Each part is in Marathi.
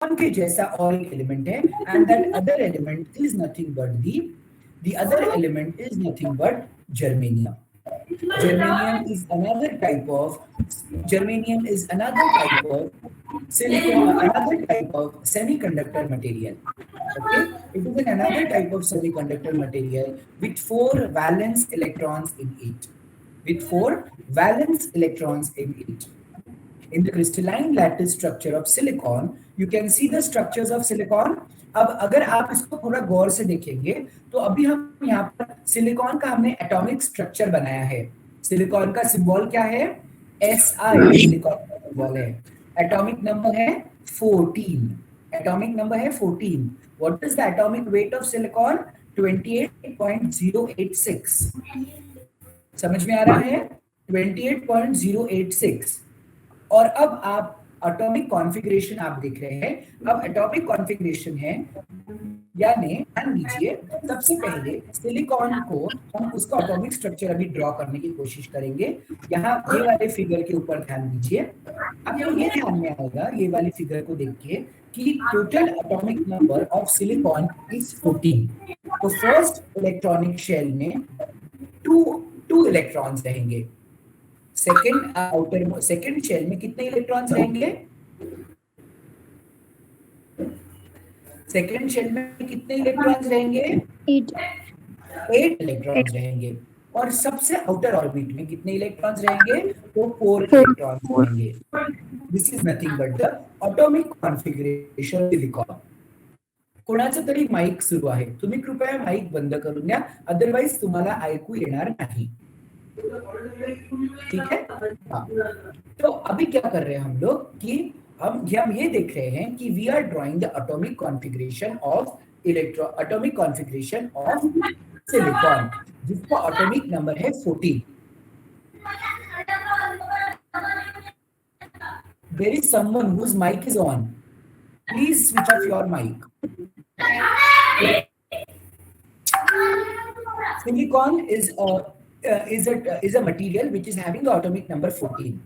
के जैसा और एक एलिमेंट है, end that other element is nothing but the other element is nothing but germanium. Germanium is another type of Germanium is another type of silicon, another type of semiconductor material. Okay, it is another type of semiconductor material with four valence electrons in it. With four valence electrons in it. In the crystalline lattice structure of silicon, you can see the structures of silicon. अब अगर आप इसको थोड़ा गौर से देखेंगे तो अभी हम यहाँ पर सिलिकॉन का हमने एटॉमिक स्ट्रक्चर बनाया है। सिलिकॉन का सिंबल क्या है? Si सिलिकॉन का सिंबल है। एटॉमिक नंबर है 14। एटॉमिक नंबर है 14। What is the atomic weight of silicon? 28.086। समझ में आ रहा है? 28.086। और अब आप एटॉमिक कॉन्फ़िगरेशन आप देख रहे हैं। अब एटॉमिक कॉन्फ़िगरेशन है, यानी ध्यान दीजिए, सबसे पहले सिलिकॉन को हम उसका एटॉमिक स्ट्रक्चर अभी ड्रॉ करने की कोशिश करेंगे। यहाँ ये वाले फिगर के ऊपर ध्यान दीजिए। आपको ये ध्यान में आएगा ये वाली फिगर को देख के कि total atomic number of silicon is 14। तो फर्स्ट इलेक्ट्रॉनिक शेल में टू इलेक्ट्रॉन्स रहेंगे। सेकंड शेल में कितने इलेक्ट्रॉन्स रहेंगे? सेकंड शेल में कितने इलेक्ट्रॉन्स रहेंगे? 8 इलेक्ट्रॉन्स रहेंगे। और सबसे आउटर ऑर्बिट में कितने इलेक्ट्रॉन्स रहेंगे? तो 4 इलेक्ट्रॉन्स रहेंगे। This is nothing but the atomic configuration silicon. कोणाचं तरी माईक सुरू आहे, तुम्ही कृपया माईक बंद करून द्या, अदरवाइज तुम्हाला ऐकू येणार नाही। ठीक है? हाँ। तो अभी क्या कर रहे हैं हम लोग कि हम ये देख रहे हैं कि we are drawing the atomic configuration of silicon, जिसका एटॉमिक नंबर है 14। There is someone whose mic is on. Please switch off your mic. Silicon is a material which is having the atomic number 14.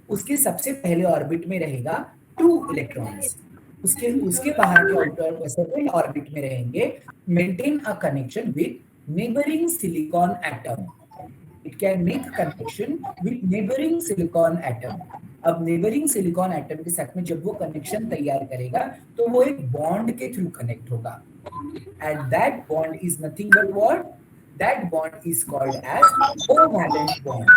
उसके सबसे पहले ऑर्बिट में रहेगा 2 इलेक्ट्रॉन्स। उसके बाहर के आउटर सेकंड ऑर्बिट में रहेंगे मेंटेन अ कनेक्शन विद neighbouring silicon atom. It can make connection विद नेबरिंग सिलिकॉन एटम। अब नेबरिंग सिलिकॉन एटम के साथ में जब वो कनेक्शन तैयार करेगा तो वो एक बॉन्ड के थ्रू कनेक्ट होगा, end that bond is nothing but what? That bond is called as covalent bond.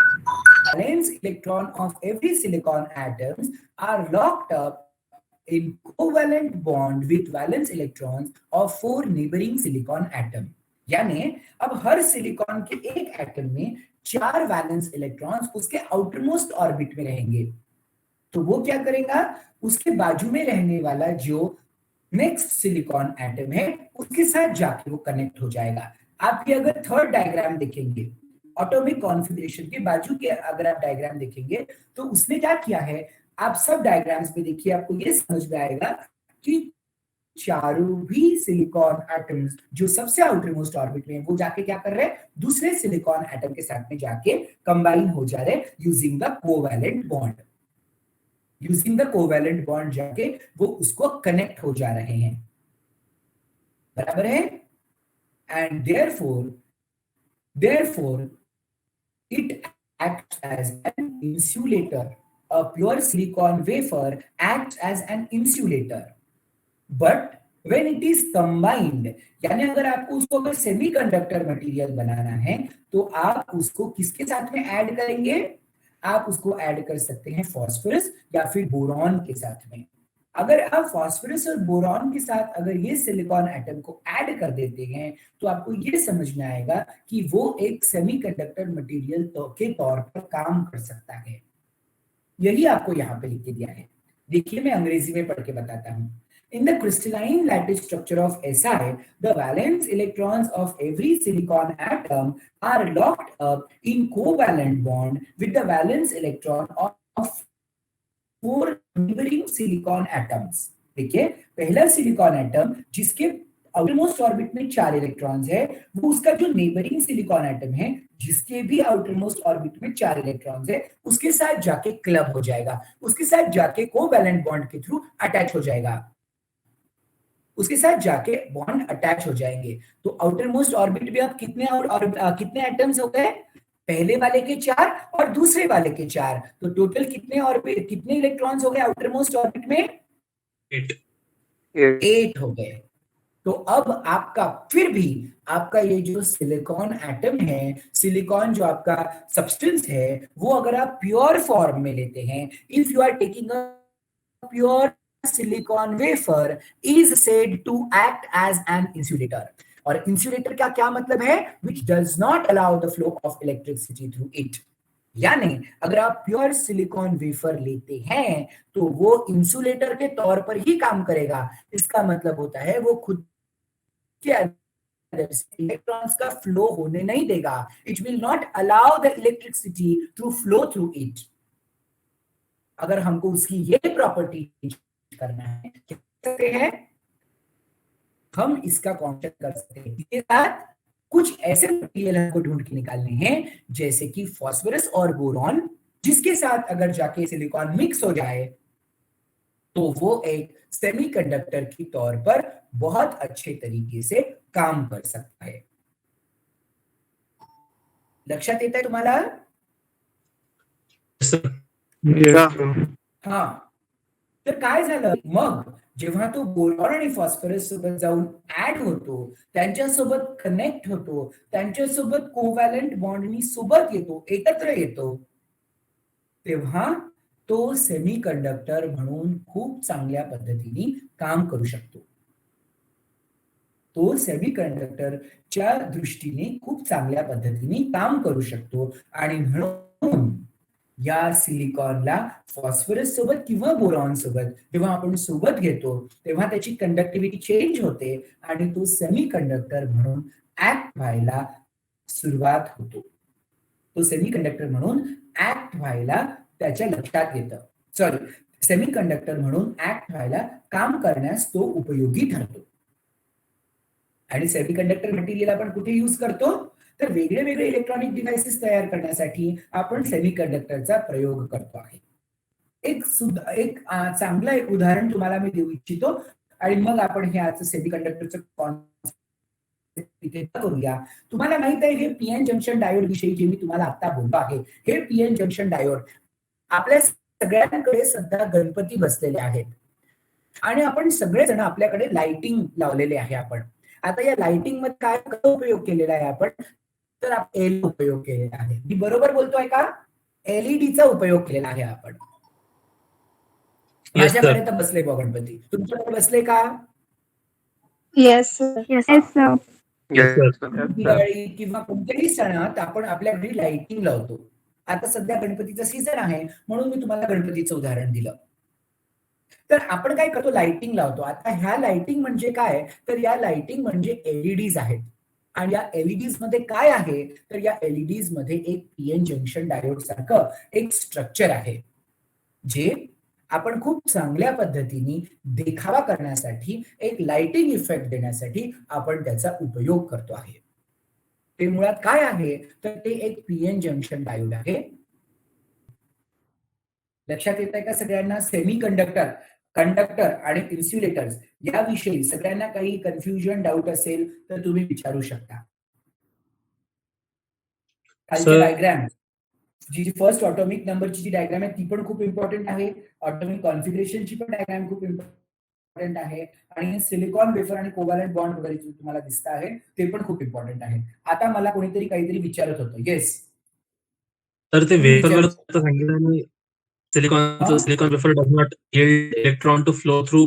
Valence electron of every silicon atoms are locked up in covalent bond with valence electrons of 4 neighboring silicon atom. यानी अब हर सिलिकॉन के एक एटम में 4 वैलेंस इलेक्ट्रॉन्स उसके आउटरमोस्ट ऑर्बिट में रहेंगे। तो वो क्या करेगा? उसके बाजू में रहने वाला जो नेक्स्ट सिलिकॉन एटम है उसके साथ जाके वो कनेक्ट हो जाएगा। आप ये अगर थर्ड डायग्राम देखेंगे, एटॉमिक कॉन्फ़िगरेशन के बाजू के अगर आप डायग्राम देखेंगे तो उसने क्या किया है, आप सब डायग्राम्स में देखिए, आपको ये समझ में आएगा कि चारों भी सिलिकॉन एटम्स जो सबसे आउटर मोस्ट ऑर्बिट में है वो जाके क्या कर रहे हैं? दूसरे सिलिकॉन एटम के साथ में जाके कंबाइन हो जा रहे हैं using the covalent bond. Using the covalent bond जाके वो उसको कनेक्ट हो जा रहे हैं। बराबर है? And therefore it acts as an insulator. A pure silicon wafer acts as an insulator, but when it is combined, यानी अगर आपको उसको अगर सेमीकंडक्टर मटेरियल बनाना है तो आप उसको किसके साथ में ऐड करेंगे? आप उसको ऐड कर सकते हैं फास्फोरस या फिर बोरॉन के साथ में। अगर आप फास्फोरस और बोरॉन के साथ अगर ये सिलिकॉन एटम को ऐड कर देते हैं तो आपको ये समझ में आएगा कि वो एक सेमीकंडक्टर मटेरियल के तौर पर काम कर सकता है। यही आपको यहाँ पे लिख के दिया है। देखिए मैं अंग्रेजी में पढ़ के बताता हूँ। In the crystalline lattice structure of Si, the valence electrons of every silicon atom are locked up in covalent bond with the valence electron of 4 neighboring silicon atoms. देखिए पहला सिलिकॉन एटम जिसके आउटरमोस्ट ऑर्बिट में 4 इलेक्ट्रॉन्स है, वो उसका जो नेबरिंग सिलिकॉन एटम है जिसके भी आउटरमोस्ट ऑर्बिट में 4 इलेक्ट्रॉन्स है उसके साथ जाके क्लब हो जाएगा, उसके साथ जाके कोवैलेंट बॉन्ड के थ्रू अटैच हो जाएगा। उसके साथ जाके बॉन्ड अटैच हो जाएंगे। तो आउटर मोस्ट ऑर्बिट में अब कितने एटम्स हो गए? पहले वाले के 4 और दूसरे वाले के 4, तो टोटल कितने इलेक्ट्रॉन्स हो गए आउटर मोस्ट ऑर्बिट में? 8 हो गए। तो अब आपका फिर भी आपका ये जो सिलिकॉन एटम है, सिलिकॉन जो आपका सब्सटेंस है, वो अगर आप प्योर फॉर्म में लेते हैं, if you are taking a pure silicon wafer is said to act as an insulator. और इंसुलेटर का क्या मतलब है? Which does not allow the flow of electricity through it. यानी अगर आप प्योर सिलिकॉन वेफर लेते हैं तो वो इंसुलेटर के तौर पर ही काम करेगा। इसका मतलब होता है वो खुद के अंदर से इलेक्ट्रॉन्स का फ्लो होने नहीं देगा। It will not allow the electricity to flow through it. अगर हमको उसकी ये प्रॉपर्टी करना है, क्या कर सकते हैं हम? इसका कॉन्टेक्ट कर सकते हैं। इसके साथ कुछ ऐसे मटेरियल हमको ढूंढ के निकालने हैं जैसे कि फास्फोरस और बोरॉन, जिसके साथ अगर जाके सिलिकॉन मिक्स हो जाए तो वो एक सेमीकंडक्टर की तौर पर बहुत अच्छे तरीके से काम कर सकता है। लक्षात येत आहे तुम्हाला? हा, तर काय झालं मग, जेव्हा तो बोरॉन आणि फॉस्फरस सोबत जाऊन ऍड होतो, त्यांच्यासोबत कनेक्ट होतो, त्यांच्यासोबत कोव्हॅलंट बॉन्डनी सोबत येतो, एकत्र येतो, तेव्हा तो सेमीकंडक्टर म्हणून खूप चांगल्या पद्धतीने काम करू शकतो। तो सेमीकंडक्टरच्या दृष्टीने खूप चांगल्या पद्धतीने काम करू शकतो आणि म्हणून या सिलिकॉनला फॉस्फरस सोबत किंवा बोरॉन सोबत जेव्हा आपण सोबत घेतो तेव्हा त्याची कंडक्टिव्हिटी चेंज होते आणि तो सेमीकंडक्टर म्हणून ऍक्ट व्हायला सुरुवात होतो। तो सेमीकंडक्टर म्हणून ऍक्ट व्हायला त्याच्या लक्षात येतं, सॉरी, सेमीकंडक्टर म्हणून ऍक्ट व्हायला काम करण्यास तो उपयोगी ठरतो। आणि सेमीकंडक्टर मटेरियल आपण कुठे यूज करतो? तर वेगळे वेगळे इलेक्ट्रॉनिक डिव्हाइसेस तयार करण्यासाठी आपण सेमीकंडक्टरचा प्रयोग करतो आहे। एक चांगलं एक उदाहरण तुम्हाला मी देऊ इच्छितो आणि मग आपण हे आज सेमीकंडक्टरचं कॉन्सेप्ट इथे करूया। तुम्हाला माहित आहे हे पीएन जंक्शन डायोड विषयी जे मी तुम्हाला आता बोललो आहे, हे पीएन जंक्शन डायोड आपल्या सगळ्यांकडे सध्या गणपती बसलेले आहेत आणि आपण सगळेजण आपल्याकडे लाइटिंग लावलेले आहे। आपण आता या लाइटिंग मध्ये काय उपयोग केलेला आहे आपण? तर एल उपयोग केलेला आहे। मी बरोबर बोलतोय का? एलईडीचा उपयोग केलेला आहे आपण। माझ्याकडे तर बसले बघ गणपती, तुमच्याकडे बसले का? Yes sir. दिवाळी किंवा कोणत्याही सणात आपण आपल्या घरी लाइटिंग लावतो। आता सध्या गणपतीचा सीझन आहे म्हणून मी तुम्हाला गणपतीचं उदाहरण दिलं। तर आपण काय करतो? लाइटिंग लावतो। आता ह्या लाइटिंग म्हणजे काय? तर या लाइटिंग म्हणजे एलईडीज आहेत आणि या एलईडीज मध्ये काय आहे? तर या एलईडीज मध्ये एक पीएन जंक्शन डायोड सारखं एक स्ट्रक्चर आहे, जे आपण खूप चांगल्या पद्धतीने देखावा करण्यासाठी, एक लाइटिंग इफेक्ट देण्यासाठी आपण त्याचा उपयोग करतो आहे। ते मुळात काय आहे? तर ते एक पीएन जंक्शन डायोड आहे। लक्षात येत आहे का सगळ्यांना? सेमीकंडक्टर, कंडक्टर आणि इन्सुलेटर्स याविषयी सगळ्यांना काही कन्फ्युजन, डाऊट असेल तर तुम्ही विचारू शकता। खालची डायग्राम जी फर्स्ट ऑटोमिक नंबरची जी डायग्राम आहे ती पण खूप इम्पॉर्टंट आहे। ऑटोमिक कॉन्फिगरेशनची पण डायग्राम खूप इम्पॉर्टंट आहे आणि सिलिकॉन वेफर आणि कोव्हॅलंट बॉन्ड वगैरे जे तुम्हाला दिसत आहे ते पण खूप इम्पॉर्टंट आहे। आता मला कोणीतरी काहीतरी विचारत होतं। येस, तर ते वेफरवर सांगितलं मी, silicon wafer does not yield electron to flow through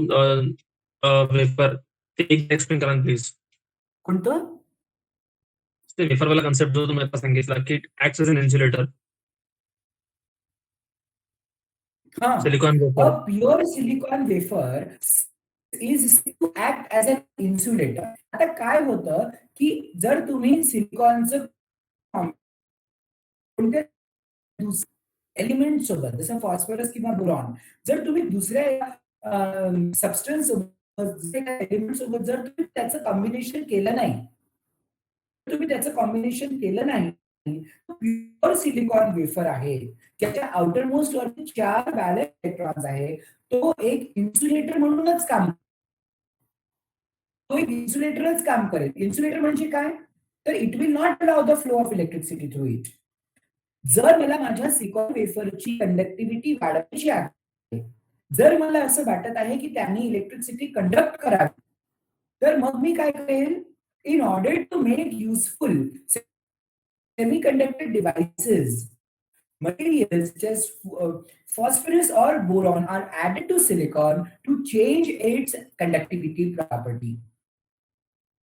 wafer, ते एक्सप्लेन करा प्लीज। कोणतं? ते वेफर वाला कन्सेप्ट जो तुम्ही आता सांगितला की ऍक्ट्स एज एन इन्सुलेटर। हाँ, silicon wafer, a pure silicon wafer is to act as an insulator। आता काय होतं की जर तुम्ही सिलिकॉनचं कोणत्या एलिमेंट सोबत जसं फॉस्फरस किंवा बोरॉन जर तुम्ही दुसऱ्या सबस्टन्स सोबत एलिमेंट सोबत जर तुम्ही त्याचं कॉम्बिनेशन केलं नाही, तुम्ही त्याचं कॉम्बिनेशन केलं नाही, प्युअर सिलिकॉन वेफर आहे ज्याच्या आउटर मोस्ट वरती 4 वॅलेंट इलेक्ट्रॉन्स आहे, तो एक इन्सुलेटर म्हणूनच काम तो एक इन्सुलेटरच काम करेल. इन्सुलेटर म्हणजे काय? तर it will not allow the flow of electricity through it. जर मला माझ्या सिलिकॉन वेफरची कंडक्टिव्हिटी वाढवायची आहे, जर मला असं वाटत आहे की त्यांनी इलेक्ट्रिसिटी कंडक्ट करावी, तर मग मी काय करेल? In order to make useful semiconductor devices, materials such as phosphorus or boron are added to silicon to change its conductivity property.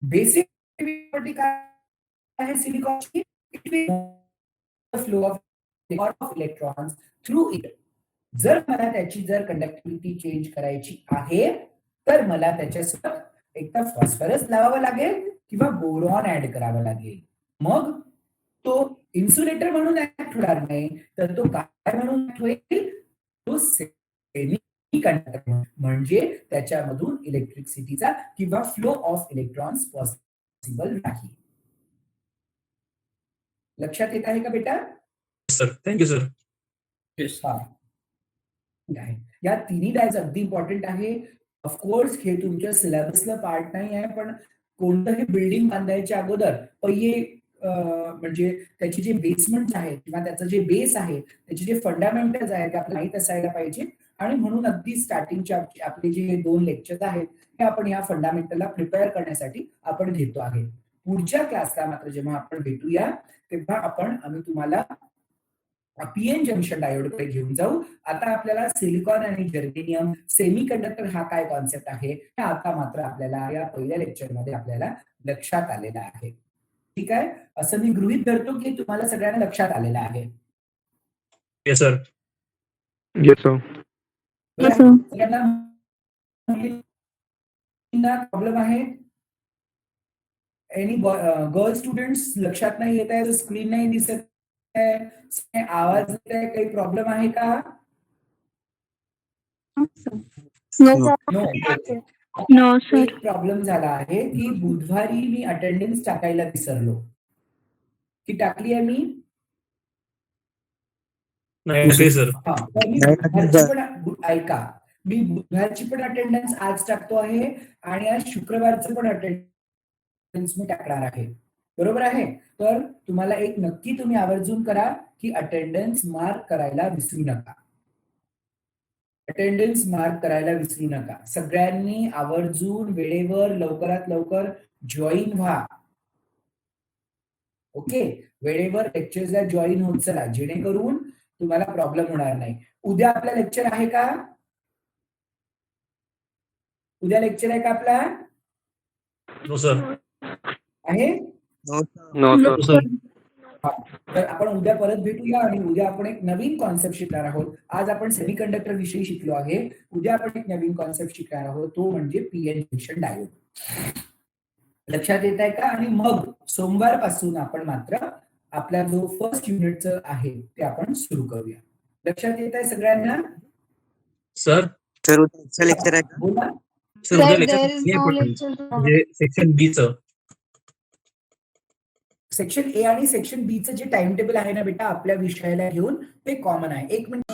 Basic property काय आहे सिलिकॉनची? It will the flow of electrons through it. जर मला त्याची जर कंडक्टिव्हिटी चेंज करायची आहे, तर मला त्याच्यासोबत एकदा फॉस्फरस लावावं लागेल किंवा बोरॉन ऍड करावं लागेल. मग तो इन्सुलेटर म्हणून ऍक्ट होणार नाही, तर तो काय म्हणून ऍक्ट होईल? तो सेमीकंडक्टर म्हणजे त्याच्यामधून इलेक्ट्रिसिटीचा किंवा फ्लो ऑफ इलेक्ट्रॉन्स पॉसिबल नाही. लक्षात येत आहे का बेटा? Sir thank you sir. हा. या तिन्ही डायग्राम्स अगदी इम्पॉर्टंट आहे. ऑफकोर्स हे तुमच्या सिलेबसला पार्ट नाही आहे, पण कोणतंही बिल्डिंग बांधायच्या अगोदर पहिले म्हणजे त्याची जे बेसमेंट आहे किंवा त्याचं जे बेस आहे, त्याचे जे फंडामेंटल्स आहेत ते आपल्याला माहीत असायला पाहिजे. आणि म्हणून अगदी स्टार्टिंगचे आपले जे 2 लेक्चर्स आहेत हे आपण या फंडामेंटलला प्रिपेअर करण्यासाठी आपण घेतो आहे. पुढच्या क्लासला मात्र जेव्हा आपण भेटूया तेव्हा आम्ही तुम्हाला पीएन जंक्शन डायोडकडे घेऊन जाऊ. आता आपल्याला सिलिकॉन आणि जर्मेनियम सेमीकंडक्टर हा काय कॉन्सेप्ट आहे हे आता मात्र आपल्याला या पहिल्या लेक्चरमध्ये आपल्याला लक्षात आलेलं आहे. ठीक आहे, असं मी गृहीत धरतो की तुम्हाला सगळ्यांना लक्षात आलेलं आहे. Yes sir. Yes sir. Problem आहे? एनी गर्ल स्टुडंट्स लक्षात नाही येत आहे, स्क्रीन नाही दिसत आहे, आवाज येत आहे, काही प्रॉब्लेम आहे का? No sir. एक प्रॉब्लेम झाला आहे की बुधवारी मी अटेंडन्स टाकायला विसरलो. की टाकली आहे मी? नाही सर. ऐका, मी बुधवारची पण अटेंडन्स आज टाकतो आहे आणि आज शुक्रवारचं पण अटेंडन्स मी टाकणार आहे. बरोबर आहे? तर तुम्हाला एक नक्की तुम्ही आवर्जून करा की अटेंडन्स मार्क करायला विसरू नका. अटेंडन्स मार्क करायला विसरू नका. सगळ्यांनी आवर्जून वेळेवर लवकरात लवकर जॉईन व्हा. ओके, वेळेवर लेक्चर्सला जॉईन होत चला, जेणेकरून तुम्हाला प्रॉब्लेम होणार नाही. उद्या आपला लेक्चर आहे का? उद्या लेक्चर आहे का आपला? No sir. आहे? No sir. तर आपण उद्या परत भेटूया आणि उद्या आपण एक नवीन कॉन्सेप्ट शिकणार आहोत. आज आपण सेमीकंडक्टर विषयी शिकलो आहे. उद्या आपण एक नवीन कॉन्सेप्ट शिकणार आहोत, तो म्हणजे पीएन जंक्शन डायोड. लक्षात येत आहे का? आणि मग सोमवारपासून आपण मात्र आपला जो फर्स्ट युनिटचं आहे ते आपण सुरू करूया. लक्षात येत आहे सगळ्यांना? सर लेक्चर आहे का? बोला. सर उद्या लेक्चर म्हणजे सेक्शन बी चं. सेक्शन ए आणि सेक्शन बी चं जे टाइम टेबल आहे ना बेटा आपल्या विषयाला घेऊन ते कॉमन आहे. 1 मिनिट